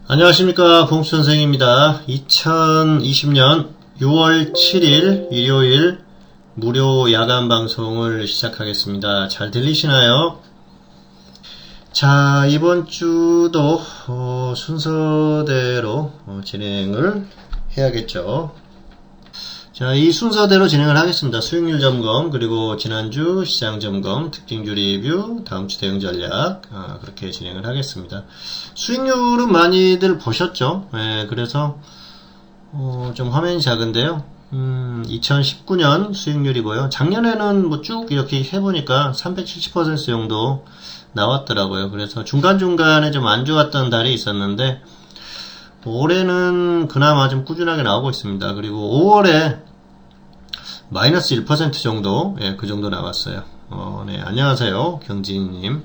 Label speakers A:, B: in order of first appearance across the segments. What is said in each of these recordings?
A: 안녕하십니까, 봉수선생입니다. 2020년 6월 7일 일요일 무료 야간 방송을 시작하겠습니다. 잘 들리시나요? 자, 이번 주도 순서대로 진행을 해야겠죠. 자, 이 순서대로 진행을 하겠습니다. 수익률 점검, 그리고 지난주 시장 점검, 특징주 리뷰, 다음주 대응 전략, 그렇게 진행을 하겠습니다. 수익률은 많이들 보셨죠? 네, 그래서 좀 화면이 작은데요. 2019년 수익률이고요. 작년에는 뭐 쭉 이렇게 해보니까 370% 정도 나왔더라고요. 그래서 중간중간에 좀 안 좋았던 달이 있었는데 올해는 그나마 좀 꾸준하게 나오고 있습니다. 그리고 5월에 마이너스 1% 정도, 그 정도 나왔어요. 네, 안녕하세요, 경진님.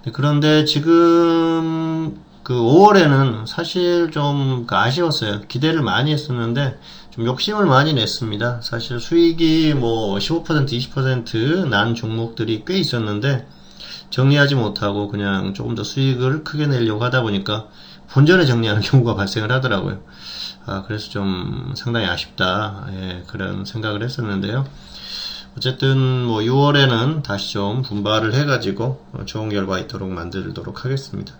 A: 네, 그런데 지금 그 5월에는 사실 좀 아쉬웠어요. 기대를 많이 했었는데 좀 욕심을 많이 냈습니다. 사실 수익이 뭐 15%, 20% 난 종목들이 꽤 있었는데 정리하지 못하고 그냥 조금 더 수익을 크게 내려고 하다 보니까 본전에 정리하는 경우가 발생을 하더라고요. 그래서 좀 상당히 아쉽다, 그런 생각을 했었는데요. 어쨌든 뭐 6월에는 다시 좀 분발을 해가지고 좋은 결과 있도록 만들도록 하겠습니다.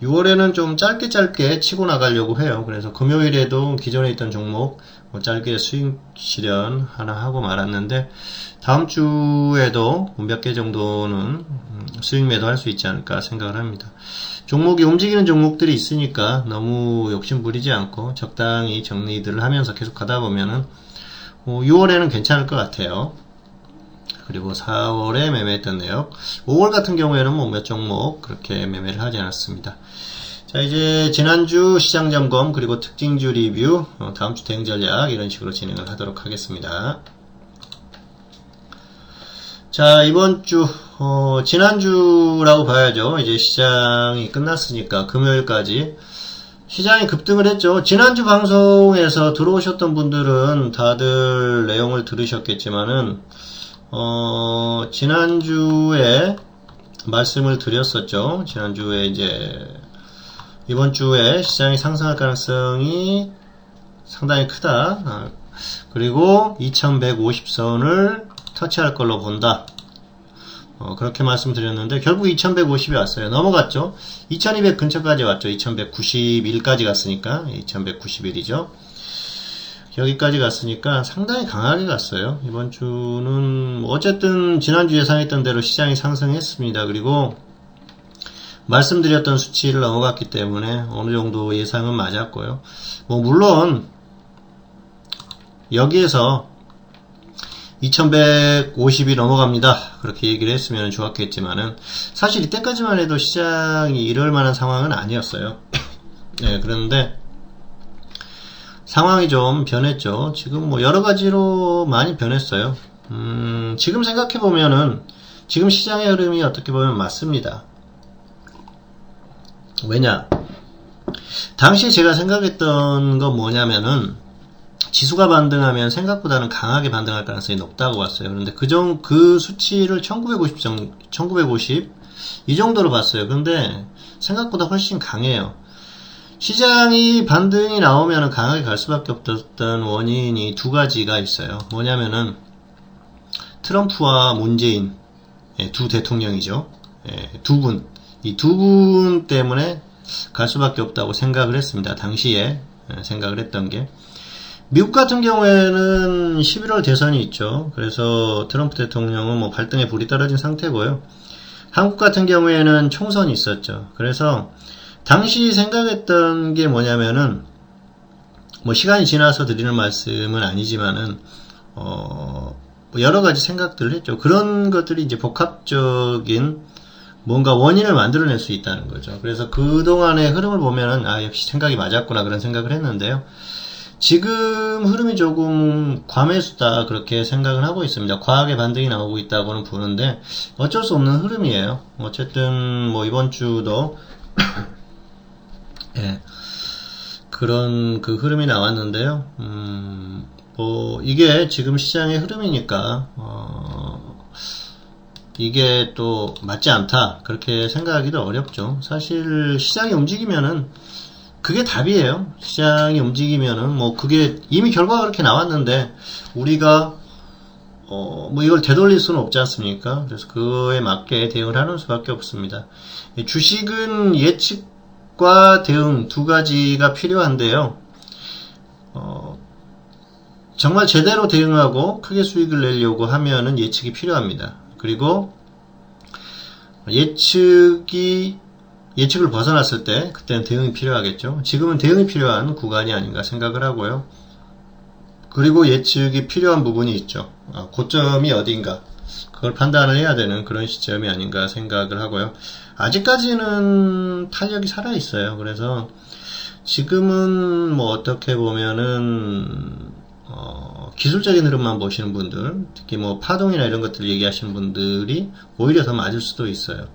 A: 6월에는 좀 짧게 치고 나가려고 해요. 그래서 금요일에도 기존에 있던 종목 짧게 수익 실현 하나 하고 말았는데 다음 주에도 몇 개 정도는 수익 매도 할 수 있지 않을까 생각을 합니다. 종목이 움직이는 종목들이 있으니까 너무 욕심 부리지 않고 적당히 정리들을 하면서 계속 가다 보면은 6월에는 괜찮을 것 같아요. 그리고 4월에 매매했던 내역, 5월 같은 경우에는 뭐 몇 종목 그렇게 매매를 하지 않았습니다. 자, 이제 지난주 시장 점검, 그리고 특징주 리뷰, 다음주 대응 전략, 이런 식으로 진행을 하도록 하겠습니다. 자, 이번 주, 지난주라고 봐야죠. 이제 시장이 끝났으니까 금요일까지 시장이 급등을 했죠. 지난주 방송에서 들어오셨던 분들은 다들 내용을 들으셨겠지만은 지난주에 말씀을 드렸었죠. 지난주에 이제 이번 주에 시장이 상승할 가능성이 상당히 크다. 그리고 2150선을 터치할 걸로 본다. 그렇게 말씀드렸는데 결국 2150이 왔어요. 넘어갔죠. 2200 근처까지 왔죠. 2191까지 갔으니까 2191이죠. 여기까지 갔으니까 상당히 강하게 갔어요. 이번 주는 어쨌든 지난주 예상했던 대로 시장이 상승했습니다. 그리고 말씀드렸던 수치를 넘어갔기 때문에 어느 정도 예상은 맞았고요. 뭐 물론 여기에서 2150이 넘어갑니다. 그렇게 얘기를 했으면 좋았겠지만은 사실 이때까지만 해도 시장이 이럴 만한 상황은 아니었어요. 네, 그런데 상황이 좀 변했죠. 지금 뭐 여러 가지로 많이 변했어요. 지금 생각해보면은 지금 시장의 흐름이 어떻게 보면 맞습니다. 왜냐? 당시에 제가 생각했던 건 뭐냐면은 지수가 반등하면 생각보다는 강하게 반등할 가능성이 높다고 봤어요. 그런데 그 수치를 1950 이 정도로 봤어요. 그런데 생각보다 훨씬 강해요. 시장이 반등이 나오면 강하게 갈 수밖에 없었던 원인이 두 가지가 있어요. 뭐냐면은 트럼프와 문재인, 두 대통령이죠. 이 두 분 때문에 갈 수밖에 없다고 생각을 했습니다. 당시에 생각을 했던 게, 미국 같은 경우에는 11월 대선이 있죠. 그래서 트럼프 대통령은 뭐 발등에 불이 떨어진 상태고요. 한국 같은 경우에는 총선이 있었죠. 그래서 당시 생각했던 게 뭐냐면은 뭐 시간이 지나서 드리는 말씀은 아니지만은 여러 가지 생각들을 했죠. 그런 것들이 이제 복합적인 뭔가 원인을 만들어낼 수 있다는 거죠. 그래서 그동안의 흐름을 보면은 역시 생각이 맞았구나, 그런 생각을 했는데요. 지금 흐름이 조금 과매수다, 그렇게 생각을 하고 있습니다. 과하게 반등이 나오고 있다고는 보는데 어쩔 수 없는 흐름이에요. 어쨌든 뭐 이번 주도 그런 그 흐름이 나왔는데요. 뭐 이게 지금 시장의 흐름이니까 이게 또 맞지 않다, 그렇게 생각하기도 어렵죠. 사실 시장이 움직이면은 그게 답이에요. 시장이 움직이면은 뭐 그게 이미 결과가 그렇게 나왔는데 우리가 뭐 이걸 되돌릴 수는 없지 않습니까? 그래서 그거에 맞게 대응을 하는 수밖에 없습니다. 주식은 예측과 대응 두 가지가 필요한데요. 정말 제대로 대응하고 크게 수익을 내려고 하면은 예측이 필요합니다. 그리고 예측을 벗어났을 때 그때는 대응이 필요하겠죠. 지금은 대응이 필요한 구간이 아닌가 생각을 하고요. 그리고 예측이 필요한 부분이 있죠. 고점이 어딘가 그걸 판단을 해야 되는 그런 시점이 아닌가 생각을 하고요. 아직까지는 탄력이 살아있어요. 그래서 지금은 뭐 어떻게 보면은 기술적인 흐름만 보시는 분들, 특히 뭐 파동이나 이런 것들 얘기하시는 분들이 오히려 더 맞을 수도 있어요.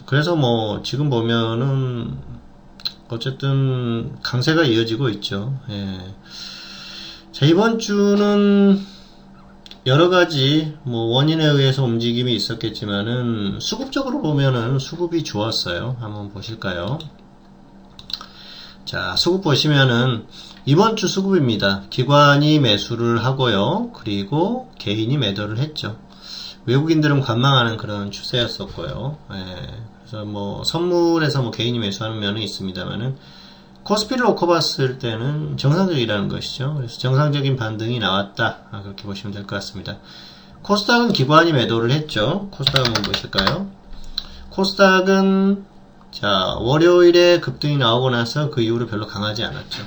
A: 그래서 뭐 지금 보면은 어쨌든 강세가 이어지고 있죠. 예. 자, 이번 주는 여러 가지 뭐 원인에 의해서 움직임이 있었겠지만은 수급적으로 보면은 수급이 좋았어요. 한번 보실까요? 자, 수급 보시면은 이번 주 수급입니다. 기관이 매수를 하고요. 그리고 개인이 매도를 했죠. 외국인들은 관망하는 그런 추세였었고요. 예. 그래서 뭐 선물에서 뭐 개인이 매수하는 면은 있습니다만은 코스피를 놓고 봤을 때는 정상적이라는 것이죠. 그래서 정상적인 반등이 나왔다. 그렇게 보시면 될 것 같습니다. 코스닥은 기관이 매도를 했죠. 코스닥 한번 보실까요? 코스닥은 자, 월요일에 급등이 나오고 나서 그 이후로 별로 강하지 않았죠.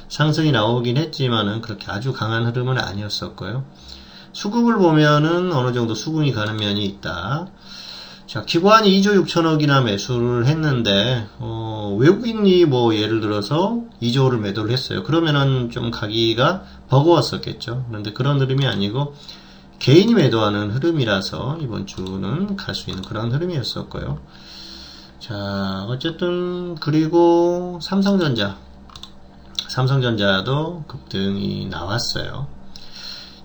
A: 상승이 나오긴 했지만은 그렇게 아주 강한 흐름은 아니었었고요. 수급을 보면은 어느 정도 수긍이 가는 면이 있다. 자, 기관이 2조 6천억이나 매수를 했는데, 외국인이 뭐 예를 들어서 2조를 매도를 했어요. 그러면은 좀 가기가 버거웠었겠죠. 그런데 그런 흐름이 아니고, 개인이 매도하는 흐름이라서 이번 주는 갈 수 있는 그런 흐름이었었고요. 자, 어쨌든, 그리고 삼성전자도 급등이 나왔어요.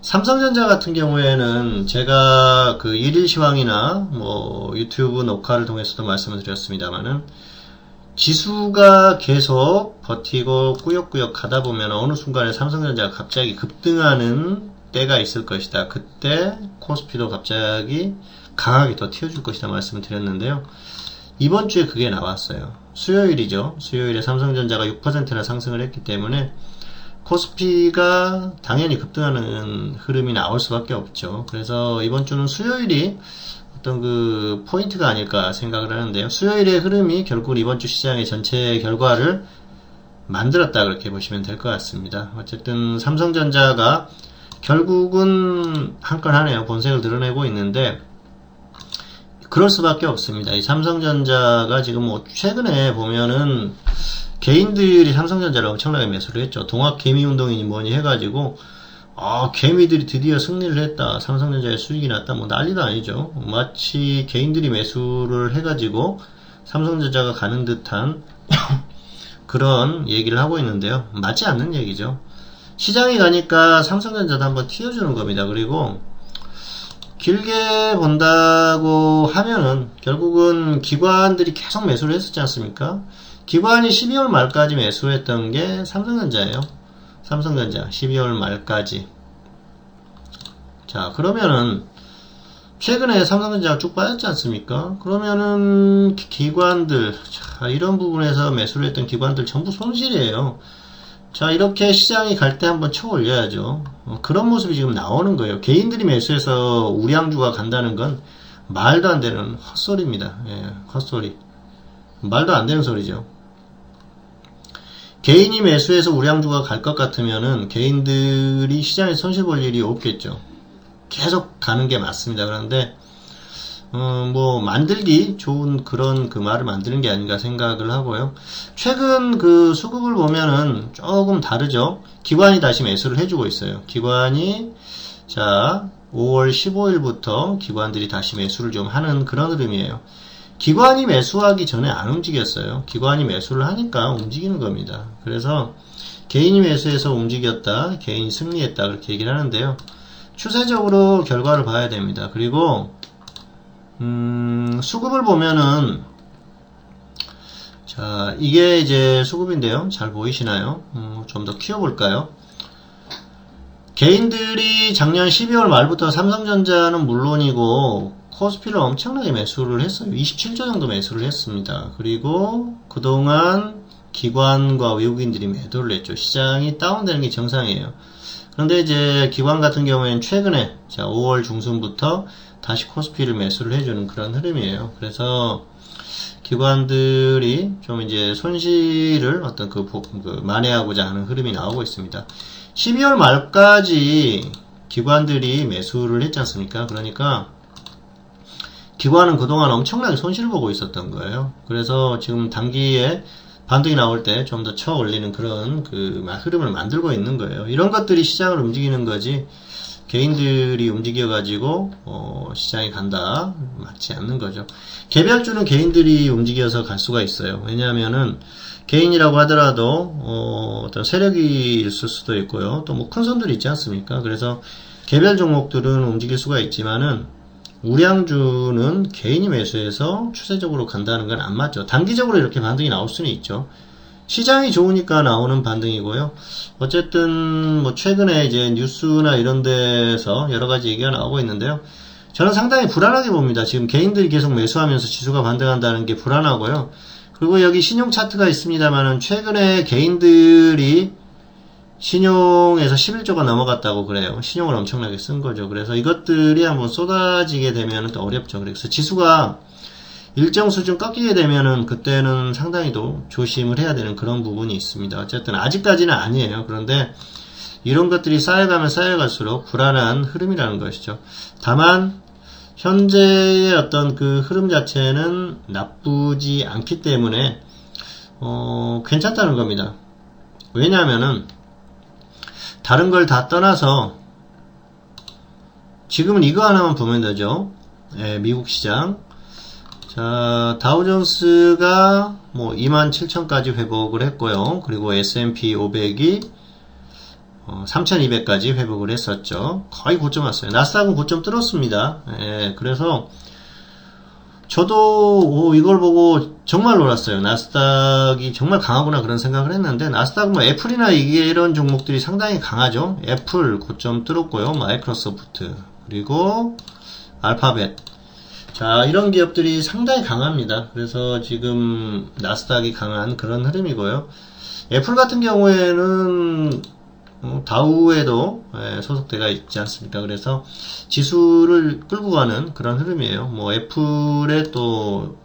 A: 삼성전자 같은 경우에는 제가 그 일일 시황이나 뭐 유튜브 녹화를 통해서도 말씀을 드렸습니다만은 지수가 계속 버티고 꾸역꾸역 가다 보면 어느 순간에 삼성전자가 갑자기 급등하는 때가 있을 것이다. 그때 코스피도 갑자기 강하게 더 튀어줄 것이다 말씀을 드렸는데요. 이번 주에 그게 나왔어요. 수요일이죠. 수요일에 삼성전자가 6%나 상승을 했기 때문에 코스피가 당연히 급등하는 흐름이 나올 수밖에 없죠. 그래서 이번 주는 수요일이 어떤 그 포인트가 아닐까 생각을 하는데요. 수요일의 흐름이 결국 이번 주 시장의 전체 결과를 만들었다 그렇게 보시면 될 것 같습니다. 어쨌든 삼성전자가 결국은 한 건 하네요. 본색을 드러내고 있는데 그럴 수밖에 없습니다. 이 삼성전자가 지금 뭐 최근에 보면은 개인들이 삼성전자를 엄청나게 매수를 했죠. 동학개미운동이니 뭐니 해가지고 개미들이 드디어 승리를 했다. 삼성전자의 수익이 났다. 뭐 난리도 아니죠. 마치 개인들이 매수를 해가지고 삼성전자가 가는 듯한 그런 얘기를 하고 있는데요. 맞지 않는 얘기죠. 시장이 가니까 삼성전자도 한번 튀어주는 겁니다. 그리고 길게 본다고 하면은 결국은 기관들이 계속 매수를 했었지 않습니까? 기관이 12월 말까지 매수했던 게 삼성전자예요. 삼성전자 12월 말까지. 자, 그러면은 최근에 삼성전자가 쭉 빠졌지 않습니까? 그러면은 기관들, 자, 이런 부분에서 매수를 했던 기관들 전부 손실이에요. 자, 이렇게 시장이 갈 때 한번 쳐 올려야죠. 그런 모습이 지금 나오는 거예요. 개인들이 매수해서 우량주가 간다는 건 말도 안 되는 헛소리입니다. 예, 헛소리. 말도 안 되는 소리죠. 개인이 매수해서 우량주가 갈 것 같으면은 개인들이 시장에 손실 볼 일이 없겠죠. 계속 가는 게 맞습니다. 그런데 뭐 만들기 좋은 그런 그 말을 만드는 게 아닌가 생각을 하고요. 최근 그 수급을 보면은 조금 다르죠. 기관이 다시 매수를 해주고 있어요. 기관이 자 5월 15일부터 기관들이 다시 매수를 좀 하는 그런 흐름이에요. 기관이 매수하기 전에 안 움직였어요. 기관이 매수를 하니까 움직이는 겁니다. 그래서 개인이 매수해서 움직였다, 개인이 승리했다 그렇게 얘기를 하는데요. 추세적으로 결과를 봐야 됩니다. 그리고 수급을 보면은 자 자, 이게 이제 수급인데요. 잘 보이시나요? 좀 더 키워볼까요? 개인들이 작년 12월 말부터 삼성전자는 물론이고 코스피를 엄청나게 매수를 했어요. 27조 정도 매수를 했습니다. 그리고 그동안 기관과 외국인들이 매도를 했죠. 시장이 다운되는 게 정상이에요. 그런데 이제 기관 같은 경우에는 최근에, 자, 5월 중순부터 다시 코스피를 매수를 해주는 그런 흐름이에요. 그래서 기관들이 좀 이제 손실을 어떤 만회하고자 하는 흐름이 나오고 있습니다. 12월 말까지 기관들이 매수를 했지 않습니까? 그러니까 기관은 그동안 엄청나게 손실을 보고 있었던 거예요. 그래서 지금 단기에 반등이 나올 때 좀 더 쳐 올리는 그런 흐름을 만들고 있는 거예요. 이런 것들이 시장을 움직이는 거지, 개인들이 움직여가지고, 시장이 간다, 맞지 않는 거죠. 개별주는 개인들이 움직여서 갈 수가 있어요. 왜냐하면은, 개인이라고 하더라도, 어떤 세력이 있을 수도 있고요. 또 뭐 큰 손들이 있지 않습니까? 그래서 개별 종목들은 움직일 수가 있지만은, 우량주는 개인이 매수해서 추세적으로 간다는 건 안 맞죠. 단기적으로 이렇게 반등이 나올 수는 있죠. 시장이 좋으니까 나오는 반등이고요. 어쨌든 뭐 최근에 이제 뉴스나 이런 데서 여러 가지 얘기가 나오고 있는데요. 저는 상당히 불안하게 봅니다. 지금 개인들이 계속 매수하면서 지수가 반등한다는 게 불안하고요. 그리고 여기 신용 차트가 있습니다만은 최근에 개인들이 신용에서 11조가 넘어갔다고 그래요. 신용을 엄청나게 쓴 거죠. 그래서 이것들이 한번 쏟아지게 되면 또 어렵죠. 그래서 지수가 일정 수준 꺾이게 되면은 그때는 상당히 또 조심을 해야 되는 그런 부분이 있습니다. 어쨌든 아직까지는 아니에요. 그런데 이런 것들이 쌓여가면 쌓여갈수록 불안한 흐름이라는 것이죠. 다만 현재의 어떤 흐름 자체는 나쁘지 않기 때문에 괜찮다는 겁니다. 왜냐하면은 다른 걸 다 떠나서 지금은 이거 하나만 보면 되죠. 예, 미국 시장. 자, 다우존스가 뭐 27,000까지 회복을 했고요. 그리고 S&P 500이 3,200까지 회복을 했었죠. 거의 고점 왔어요. 나스닥은 고점 뚫었습니다. 예, 그래서 저도 이걸 보고 정말 놀랐어요. 나스닥이 정말 강하구나 그런 생각을 했는데, 나스닥 뭐 애플이나 이런 종목들이 상당히 강하죠. 애플 고점 뚫었고요. 마이크로소프트, 그리고 알파벳. 자, 이런 기업들이 상당히 강합니다. 그래서 지금 나스닥이 강한 그런 흐름이고요. 애플 같은 경우에는 다우에도 소속돼가 있지 않습니까? 그래서 지수를 끌고 가는 그런 흐름이에요. 뭐 애플의 또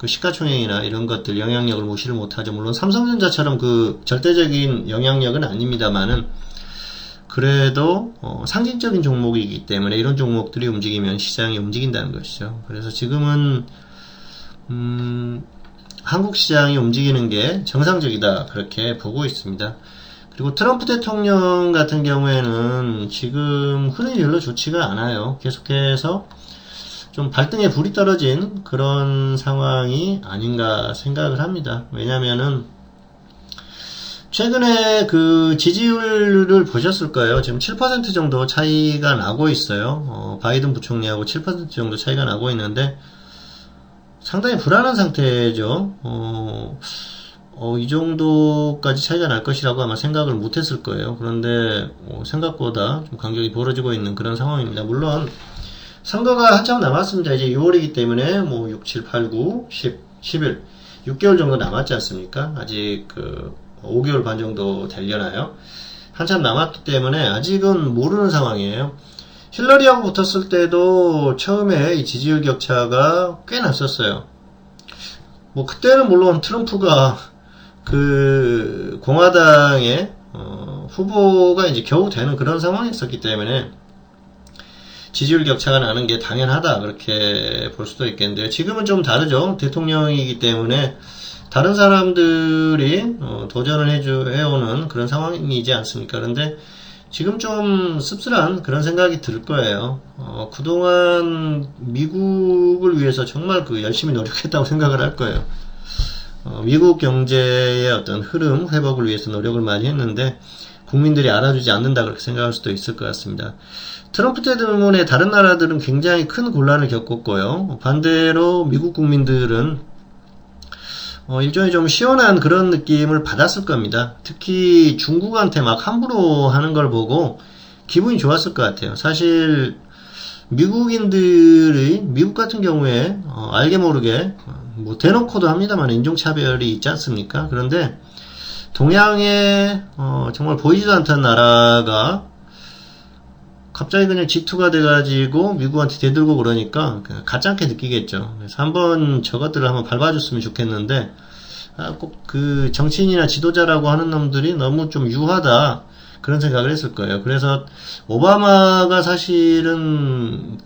A: 시가총액이나 이런 것들 영향력을 무시를 못하죠. 물론 삼성전자처럼 절대적인 영향력은 아닙니다만은 그래도 상징적인 종목이기 때문에 이런 종목들이 움직이면 시장이 움직인다는 것이죠. 그래서 지금은 한국 시장이 움직이는 게 정상적이다 그렇게 보고 있습니다. 그리고 트럼프 대통령 같은 경우에는 지금 흐름이 별로 좋지가 않아요. 계속해서 좀 발등에 불이 떨어진 그런 상황이 아닌가 생각을 합니다. 왜냐면은 최근에 지지율을 보셨을 거예요. 지금 7% 정도 차이가 나고 있어요. 바이든 부총리하고 7% 정도 차이가 나고 있는데 상당히 불안한 상태죠. 이 정도까지 차이가 날 것이라고 아마 생각을 못했을 거예요. 그런데 생각보다 좀 간격이 벌어지고 있는 그런 상황입니다. 물론 선거가 한참 남았습니다. 이제 6월이기 때문에 6, 7, 8, 9, 10, 11, 6개월 정도 남았지 않습니까? 아직 5개월 반 정도 되려나요? 한참 남았기 때문에 아직은 모르는 상황이에요. 힐러리하고 붙었을 때도 처음에 이 지지율 격차가 꽤 났었어요. 그때는 물론 트럼프가 공화당의 후보가 이제 겨우 되는 그런 상황이었기 때문에 지지율 격차가 나는 게 당연하다 그렇게 볼 수도 있겠는데요. 지금은 좀 다르죠. 대통령이기 때문에 다른 사람들이 도전을 해오는 그런 상황이지 않습니까? 그런데 지금 좀 씁쓸한 그런 생각이 들 거예요. 그동안 미국을 위해서 정말 열심히 노력했다고 생각을 할 거예요. 미국 경제의 어떤 흐름 회복을 위해서 노력을 많이 했는데 국민들이 알아주지 않는다 그렇게 생각할 수도 있을 것 같습니다. 트럼프 때문에 다른 나라들은 굉장히 큰 곤란을 겪었고요. 반대로 미국 국민들은 일종의 좀 시원한 그런 느낌을 받았을 겁니다. 특히 중국한테 막 함부로 하는 걸 보고 기분이 좋았을 것 같아요. 사실 미국인들이 미국 같은 경우에 알게 모르게 뭐 대놓고도 합니다만 인종차별이 있지 않습니까? 그런데 동양에 정말 보이지도 않던 나라가 갑자기 그냥 G2가 돼가지고 미국한테 대들고 그러니까 가짜게 느끼겠죠. 그래서 한번 저것들을 한번 밟아줬으면 좋겠는데 꼭 그 정치인이나 지도자라고 하는 놈들이 너무 좀 유하다 그런 생각을 했을 거예요. 그래서 오바마가 사실은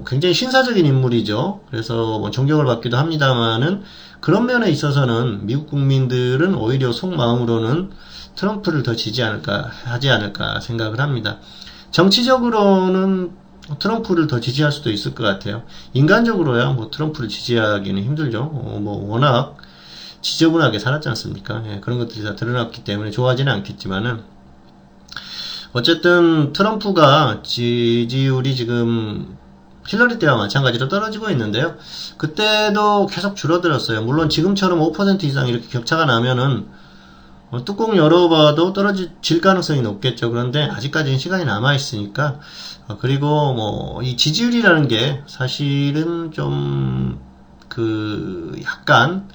A: 굉장히 신사적인 인물이죠. 그래서 뭐 존경을 받기도 합니다만은 그런 면에 있어서는 미국 국민들은 오히려 속마음으로는 트럼프를 더 하지 않을까 생각을 합니다. 정치적으로는 트럼프를 더 지지할 수도 있을 것 같아요. 인간적으로야 뭐 트럼프를 지지하기는 힘들죠. 뭐 워낙 지저분하게 살았지 않습니까? 예, 그런 것들이 다 드러났기 때문에 좋아하지는 않겠지만은 어쨌든 트럼프가 지지율이 지금 힐러리 때와 마찬가지로 떨어지고 있는데요. 그때도 계속 줄어들었어요. 물론 지금처럼 5% 이상 이렇게 격차가 나면은 뚜껑 열어봐도 떨어질 가능성이 높겠죠. 그런데 아직까지는 시간이 남아있으니까 그리고 뭐 이 지지율이라는 게 사실은 좀 약간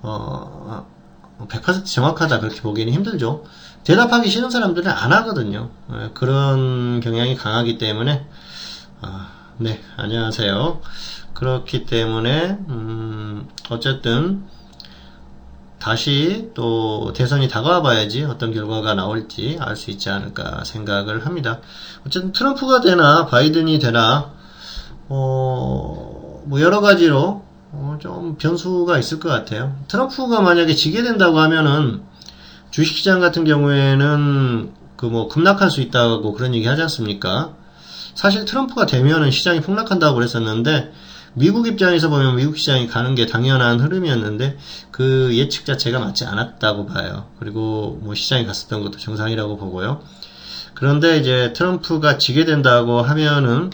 A: 100% 정확하다 그렇게 보기에는 힘들죠. 대답하기 싫은 사람들은 안 하거든요. 그런 경향이 강하기 때문에 네, 안녕하세요. 그렇기 때문에 어쨌든 다시 또 대선이 다가와 봐야지 어떤 결과가 나올지 알 수 있지 않을까 생각을 합니다. 어쨌든 트럼프가 되나 바이든이 되나 뭐 여러 가지로 좀 변수가 있을 것 같아요. 트럼프가 만약에 지게 된다고 하면은 주식시장 같은 경우에는 뭐 급락할 수 있다고 그런 얘기 하지 않습니까? 사실 트럼프가 되면은 시장이 폭락한다고 그랬었는데 미국 입장에서 보면 미국 시장이 가는 게 당연한 흐름이었는데 그 예측 자체가 맞지 않았다고 봐요. 그리고 뭐 시장이 갔었던 것도 정상이라고 보고요. 그런데 이제 트럼프가 지게 된다고 하면은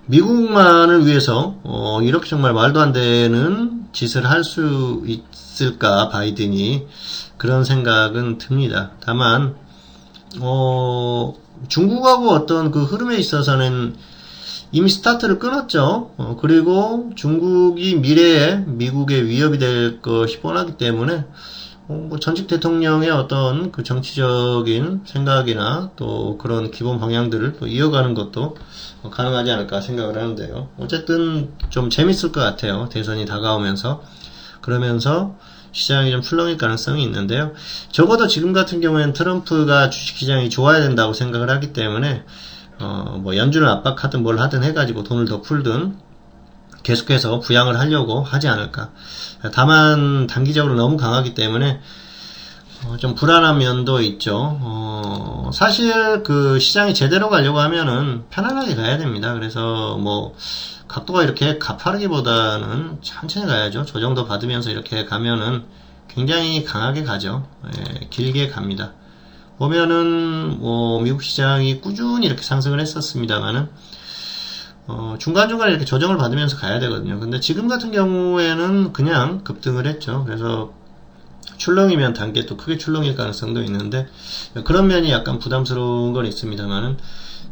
A: 미국만을 위해서 이렇게 정말 말도 안 되는 짓을 할 수 있을까 바이든이 그런 생각은 듭니다. 다만 중국하고 어떤 그 흐름에 있어서는 이미 스타트를 끊었죠. 그리고 중국이 미래에 미국의 위협이 될 것이 뻔하기 때문에 뭐 전직 대통령의 어떤 그 정치적인 생각이나 또 그런 기본 방향들을 또 이어가는 것도 가능하지 않을까 생각을 하는데요. 어쨌든 좀 재밌을 것 같아요. 대선이 다가오면서. 그러면서 시장이 좀 출렁일 가능성이 있는데요. 적어도 지금 같은 경우에는 트럼프가 주식시장이 좋아야 된다고 생각을 하기 때문에 뭐 연준을 압박하든 뭘 하든 해가지고 돈을 더 풀든 계속해서 부양을 하려고 하지 않을까. 다만 단기적으로 너무 강하기 때문에 좀 불안한 면도 있죠. 사실 그 시장이 제대로 가려고 하면은 편안하게 가야 됩니다. 그래서 뭐 각도가 이렇게 가파르기보다는 천천히 가야죠. 조정도 받으면서 이렇게 가면은 굉장히 강하게 가죠. 예, 길게 갑니다. 보면은 뭐 미국 시장이 꾸준히 이렇게 상승을 했었습니다만은 중간중간에 이렇게 조정을 받으면서 가야 되거든요. 근데 지금 같은 경우에는 그냥 급등을 했죠. 그래서 출렁이면 단계 또 크게 출렁일 가능성도 있는데 그런 면이 약간 부담스러운 건 있습니다만은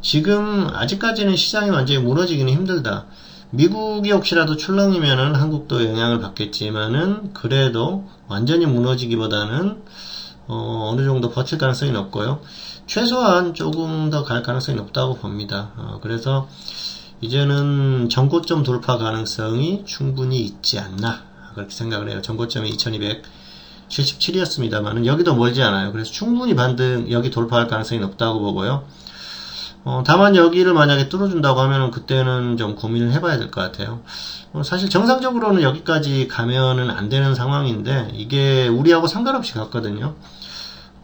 A: 지금 아직까지는 시장이 완전히 무너지기는 힘들다. 미국이 혹시라도 출렁이면은 한국도 영향을 받겠지만은 그래도 완전히 무너지기보다는 어느 정도 버틸 가능성이 높고요. 최소한 조금 더 갈 가능성이 높다고 봅니다. 그래서 이제는 전고점 돌파 가능성이 충분히 있지 않나 그렇게 생각을 해요. 전고점이 2277이었습니다만은 여기도 멀지 않아요. 그래서 충분히 여기 돌파할 가능성이 높다고 보고요. 다만 여기를 만약에 뚫어준다고 하면은 그때는 좀 고민을 해봐야 될 것 같아요. 사실 정상적으로는 여기까지 가면은 안 되는 상황인데 이게 우리하고 상관없이 갔거든요.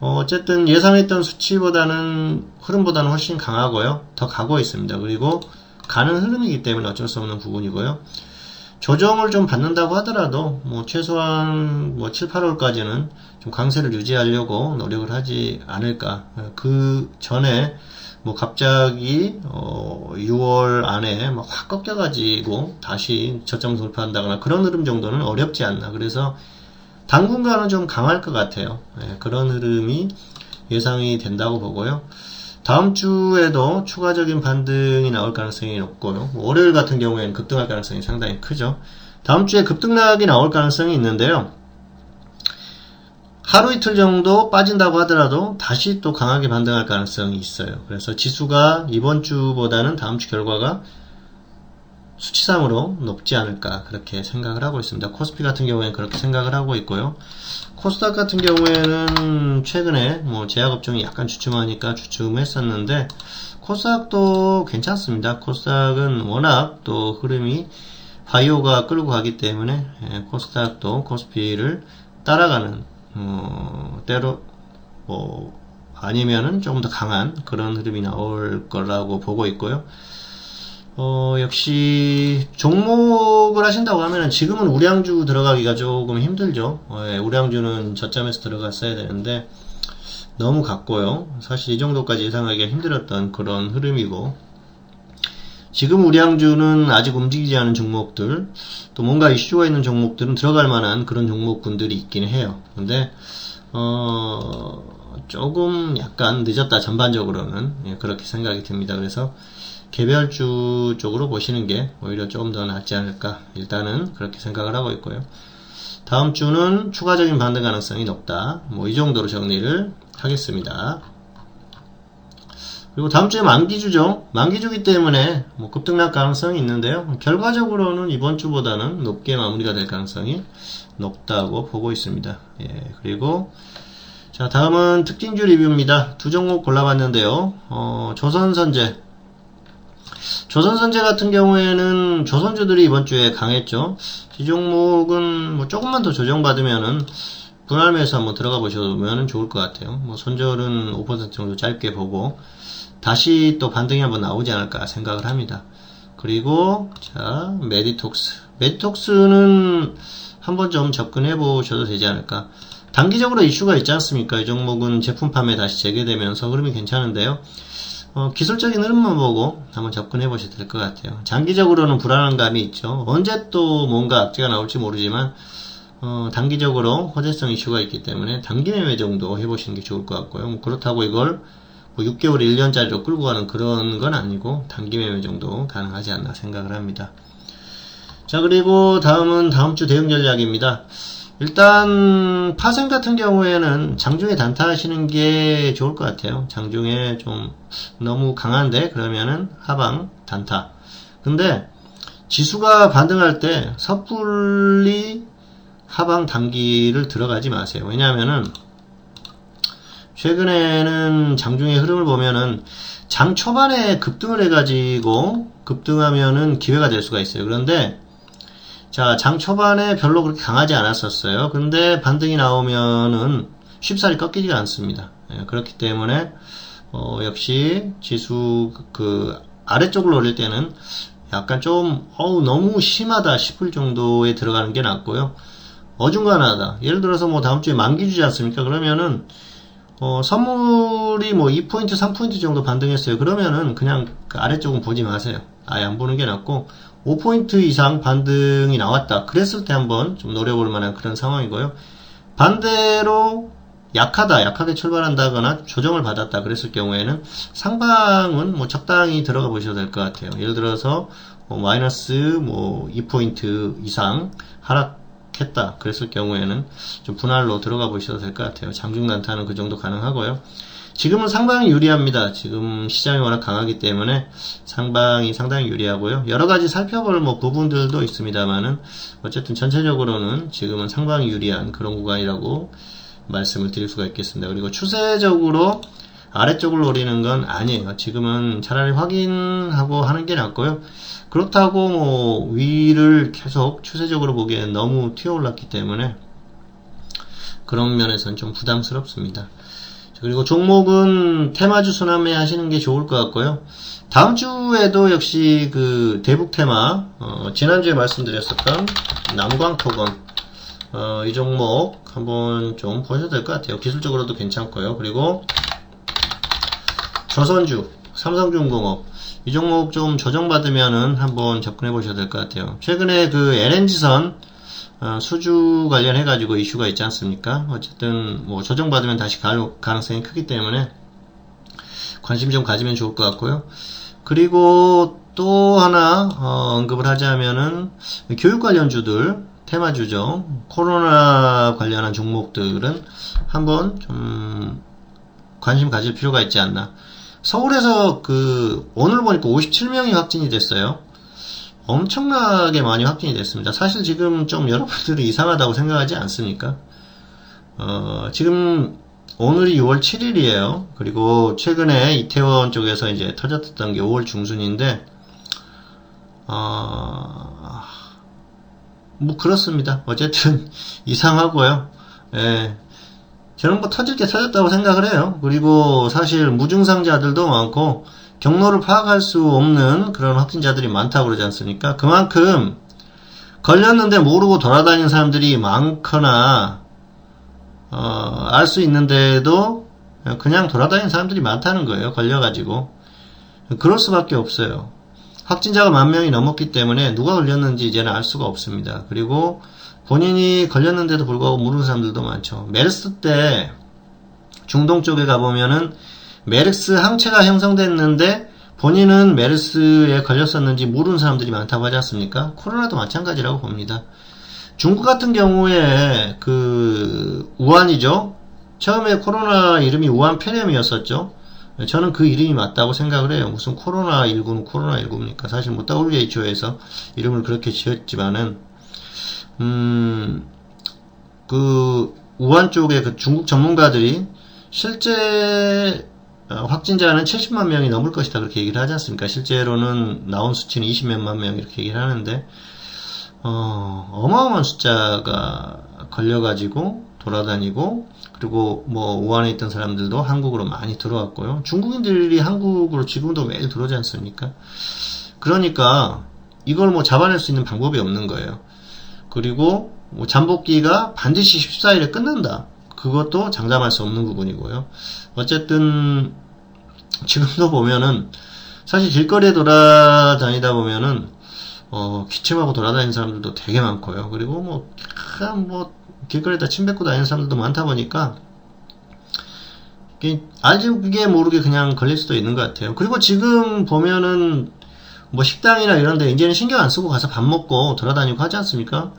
A: 어쨌든 예상했던 수치보다는 흐름보다는 훨씬 강하고요. 더 가고 있습니다. 그리고 가는 흐름이기 때문에 어쩔 수 없는 부분이고요. 조정을 좀 받는다고 하더라도 뭐 최소한 뭐 7, 8월까지는 좀 강세를 유지하려고 노력을 하지 않을까. 그 전에 뭐 갑자기 6월 안에 막 확 꺾여가지고 다시 저점 돌파한다거나 그런 흐름 정도는 어렵지 않나. 그래서 당분간은 좀 강할 것 같아요. 예, 그런 흐름이 예상이 된다고 보고요. 다음 주에도 추가적인 반등이 나올 가능성이 높고요. 월요일 같은 경우에는 급등할 가능성이 상당히 크죠. 다음 주에 급등락이 나올 가능성이 있는데요. 하루 이틀 정도 빠진다고 하더라도 다시 또 강하게 반등할 가능성이 있어요. 그래서 지수가 이번 주보다는 다음 주 결과가 수치상으로 높지 않을까 그렇게 생각을 하고 있습니다. 코스피 같은 경우에는 그렇게 생각을 하고 있고요. 코스닥 같은 경우에는 최근에 뭐 제약업종이 약간 주춤하니까 주춤했었는데 코스닥도 괜찮습니다. 코스닥은 워낙 또 흐름이 바이오가 끌고 가기 때문에 코스닥도 코스피를 따라가는 때로 뭐 아니면은 조금 더 강한 그런 흐름이 나올 거라고 보고 있고요. 역시 종목을 하신다고 하면은 지금은 우량주 들어가기가 조금 힘들죠. 우량주는 저점에서 들어갔어야 되는데 너무 같고요. 사실 이 정도까지 예상하기가 힘들었던 그런 흐름이고, 지금 우량주는 아직 움직이지 않은 종목들, 또 뭔가 이슈가 있는 종목들은 들어갈 만한 그런 종목군들이 있긴 해요. 근데 조금 약간 늦었다, 전반적으로는. 그렇게 생각이 듭니다. 그래서 개별주 쪽으로 보시는 게 오히려 조금 더 낫지 않을까, 일단은 그렇게 생각을 하고 있고요. 다음 주는 추가적인 반등 가능성이 높다. 뭐 이 정도로 정리를 하겠습니다. 그리고 다음 주에 만기주죠. 만기주기 때문에 뭐 급등락 가능성이 있는데요. 결과적으로는 이번 주보다는 높게 마무리가 될 가능성이 높다고 보고 있습니다. 그리고 자, 다음은 특징주 리뷰입니다. 두 종목 골라봤는데요. 조선선제 같은 경우에는 조선주들이 이번 주에 강했죠. 이 종목은 뭐 조금만 더 조정받으면은 분할매수 한번 들어가 보시면 좋을 것 같아요. 뭐 손절은 5% 정도 짧게 보고 다시 또 반등이 한번 나오지 않을까 생각을 합니다. 그리고 자, 메디톡스는 한번 좀 접근해 보셔도 되지 않을까. 단기적으로 이슈가 있지 않습니까? 이 종목은 제품 판매 다시 재개되면서 흐름이 괜찮은데요. 기술적인 흐름만 보고 한번 접근해 보셔도 될 것 같아요. 장기적으로는 불안한 감이 있죠. 언제 또 뭔가 악재가 나올지 모르지만 단기적으로 호재성 이슈가 있기 때문에 단기 매매 정도 해보시는 게 좋을 것 같고요. 뭐 그렇다고 이걸 뭐 6개월, 1년짜리로 끌고 가는 그런 건 아니고 단기 매매 정도 가능하지 않나 생각을 합니다. 자, 그리고 다음은 다음 주 대응 전략입니다. 일단 파생 같은 경우에는 장중에 단타 하시는 게 좋을 것 같아요. 장중에 좀 너무 강한데 그러면은 하방 단타. 근데 지수가 반등할 때 섣불리 하방 단기를 들어가지 마세요. 왜냐하면은 최근에는 장중의 흐름을 보면은 장 초반에 급등을 해가지고 급등하면은 기회가 될 수가 있어요. 그런데 자, 장 초반에 별로 그렇게 강하지 않았었어요. 근데 반등이 나오면은 쉽사리 꺾이지가 않습니다. 그렇기 때문에 역시 지수 그 아래쪽을 올릴 때는 약간 좀 너무 심하다 싶을 정도에 들어가는 게 낫고요. 어중간하다. 예를 들어서 뭐 다음 주에 만기주지 않습니까? 그러면은 선물이 뭐 2포인트, 3포인트 정도 반등했어요. 그러면은 그냥 그 아래쪽은 보지 마세요. 아예 안 보는 게 낫고 5포인트 이상 반등이 나왔다. 그랬을 때 한번 좀 노려볼 만한 그런 상황이고요. 반대로 약하게 출발한다거나 조정을 받았다 그랬을 경우에는 상방은 뭐 적당히 들어가 보셔도 될 것 같아요. 예를 들어서 마이너스 뭐 2포인트 이상 하락했다 그랬을 경우에는 좀 분할로 들어가 보셔도 될 것 같아요. 장중 단타는 그 정도 가능하고요. 지금은 상방이 유리합니다. 지금 시장이 워낙 강하기 때문에 상방이 상당히 유리하고요. 여러 가지 살펴볼 뭐 부분들도 있습니다만은 어쨌든 전체적으로는 지금은 상방이 유리한 그런 구간이라고 말씀을 드릴 수가 있겠습니다. 그리고 추세적으로 아래쪽을 노리는 건 아니에요. 지금은 차라리 확인하고 하는 게 낫고요. 그렇다고 뭐 위를 계속 추세적으로 보기엔 너무 튀어 올랐기 때문에 그런 면에서는 좀 부담스럽습니다. 그리고 종목은 테마주 순환매 하시는 게 좋을 것 같고요. 다음 주에도 역시 그 대북 테마, 지난주에 말씀드렸었던 남광토건, 이 종목 한번 좀 보셔도 될 것 같아요. 기술적으로도 괜찮고요. 그리고 조선주, 삼성중공업 이 종목 좀 조정받으면은 한번 접근해 보셔야 될 것 같아요. 최근에 그 LNG선 수주 관련해 가지고 이슈가 있지 않습니까? 어쨌든 뭐 조정받으면 다시 갈 가능성이 크기 때문에 관심 좀 가지면 좋을 것 같고요. 그리고 또 하나 언급을 하자면은 교육 관련주들 테마주죠. 코로나 관련한 종목들은 한번 좀 관심 가질 필요가 있지 않나. 서울에서 오늘 보니까 57명이 확진이 됐어요. 엄청나게 많이 확진이 됐습니다. 사실 지금 좀 여러분들이 이상하다고 생각하지 않습니까? 지금 오늘이 6월 7일이에요. 그리고 최근에 이태원 쪽에서 이제 터졌던 게 5월 중순인데, 뭐 그렇습니다. 어쨌든 이상하고요. 예. 저는 뭐 터질 게 터졌다고 생각을 해요. 그리고 사실 무증상자들도 많고 경로를 파악할 수 없는 그런 확진자들이 많다고 그러지 않습니까? 그만큼 걸렸는데 모르고 돌아다니는 사람들이 많거나 알 수 있는데도 그냥 돌아다니는 사람들이 많다는 거예요. 걸려가지고. 그럴 수밖에 없어요. 확진자가 10,000명이 넘었기 때문에 누가 걸렸는지 이제는 알 수가 없습니다. 그리고 본인이 걸렸는데도 불구하고 모르는 사람들도 많죠. 메르스 때 중동 쪽에 가보면은 메르스 항체가 형성됐는데 본인은 메르스에 걸렸었는지 모르는 사람들이 많다고 하지 않습니까? 코로나도 마찬가지라고 봅니다. 중국 같은 경우에 우한이죠. 처음에 코로나 이름이 우한 폐렴이었었죠. 저는 그 이름이 맞다고 생각을 해요. 무슨 코로나19는 코로나19입니까? 사실 뭐 WHO에서 이름을 그렇게 지었지만은 우한 쪽에 중국 전문가들이 실제 확진자는 70만 명이 넘을 것이다 그렇게 얘기를 하지 않습니까? 실제로는 나온 수치는 20몇만 명 이렇게 얘기를 하는데 어마어마한 숫자가 걸려가지고 돌아다니고 그리고 뭐 우한에 있던 사람들도 한국으로 많이 들어왔고요. 중국인들이 한국으로 지금도 매일 들어오지 않습니까? 그러니까 이걸 뭐 잡아낼 수 있는 방법이 없는 거예요. 그리고 뭐 잠복기가 반드시 14일에 끝난다. 그것도 장담할 수 없는 부분이고요. 어쨌든 지금도 보면은 사실 길거리에 돌아다니다 보면은 기침하고 돌아다니는 사람들도 되게 많고요. 그리고 뭐 길거리에다 침 뱉고 다니는 사람들도 많다 보니까 알게 모르게 그냥 걸릴 수도 있는 것 같아요. 그리고 지금 보면은 뭐 식당이나 이런 데 이제는 신경 안 쓰고 가서 밥 먹고 돌아다니고 하지 않습니까?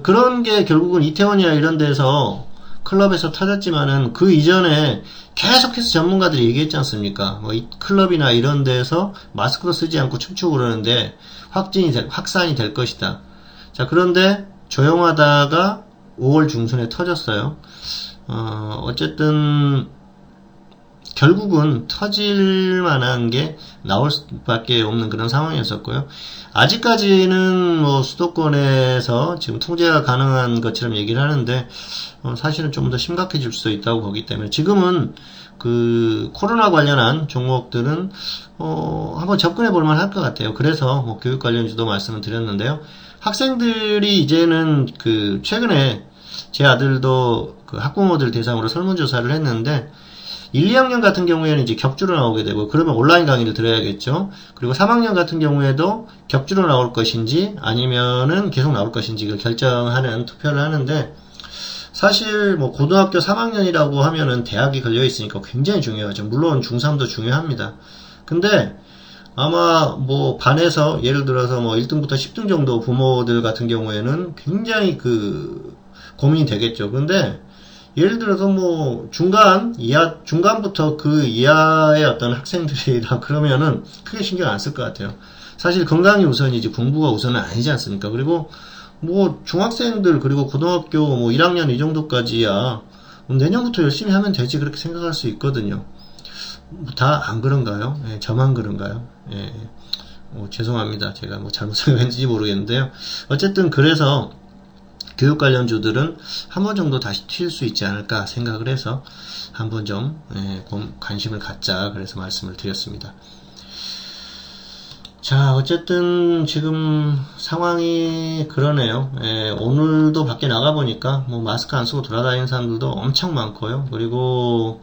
A: 그런 게 결국은 이태원이나 이런 데서 클럽에서 터졌지만은 그 이전에 계속해서 전문가들이 얘기했지 않습니까? 뭐 이 클럽이나 이런 데서 마스크도 쓰지 않고 춤추고 그러는데 확산이 될 것이다. 자, 그런데 조용하다가 5월 중순에 터졌어요. 어쨌든 결국은 터질 만한 게 나올 수밖에 없는 그런 상황이었었고요. 아직까지는 뭐 수도권에서 지금 통제가 가능한 것처럼 얘기를 하는데 사실은 좀 더 심각해질 수도 있다고 보기 때문에 지금은 코로나 관련한 종목들은 한번 접근해 볼 만할 것 같아요. 그래서 뭐 교육 관련주도 말씀을 드렸는데요. 학생들이 이제는 최근에 제 아들도 학부모들 대상으로 설문조사를 했는데 1, 2학년 같은 경우에는 이제 격주로 나오게 되고 그러면 온라인 강의를 들어야겠죠. 그리고 3학년 같은 경우에도 격주로 나올 것인지 아니면은 계속 나올 것인지 결정하는 투표를 하는데 사실 뭐 고등학교 3학년이라고 하면은 대학이 걸려 있으니까 굉장히 중요하죠. 물론 중3도 중요합니다. 근데 아마 뭐 반에서 예를 들어서 뭐 1등부터 10등 정도 부모들 같은 경우에는 굉장히 고민이 되겠죠. 근데 예를 들어서 뭐 중간부터 그 이하의 어떤 학생들이라 그러면은 크게 신경 안 쓸 것 같아요. 사실 건강이 우선이지 공부가 우선은 아니지 않습니까? 그리고 뭐 중학생들 그리고 고등학교 뭐 1학년 이 정도까지야 내년부터 열심히 하면 되지 그렇게 생각할 수 있거든요. 다 안 그런가요? 예, 저만 그런가요? 예, 죄송합니다. 제가 뭐 잘못 생각했는지 모르겠는데요. 어쨌든 그래서 교육 관련주들은 한 번 정도 다시 튈 수 있지 않을까 생각을 해서 한번 좀 관심을 갖자 그래서 말씀을 드렸습니다. 자, 어쨌든 지금 상황이 그러네요. 오늘도 밖에 나가보니까 뭐 마스크 안 쓰고 돌아다니는 사람들도 엄청 많고요. 그리고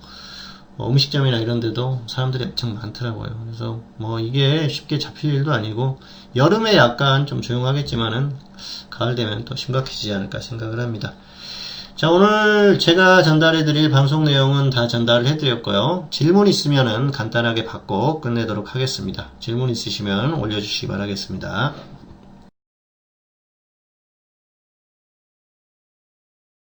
A: 음식점이나 이런 데도 사람들이 엄청 많더라고요. 그래서 뭐 이게 쉽게 잡힐 일도 아니고, 여름에 약간 좀 조용하겠지만은 가을 되면 또 심각해지지 않을까 생각을 합니다. 자, 오늘 제가 전달해드릴 방송 내용은 다 전달을 해드렸고요. 질문 있으면은 간단하게 받고 끝내도록 하겠습니다. 질문 있으시면 올려주시기 바라겠습니다.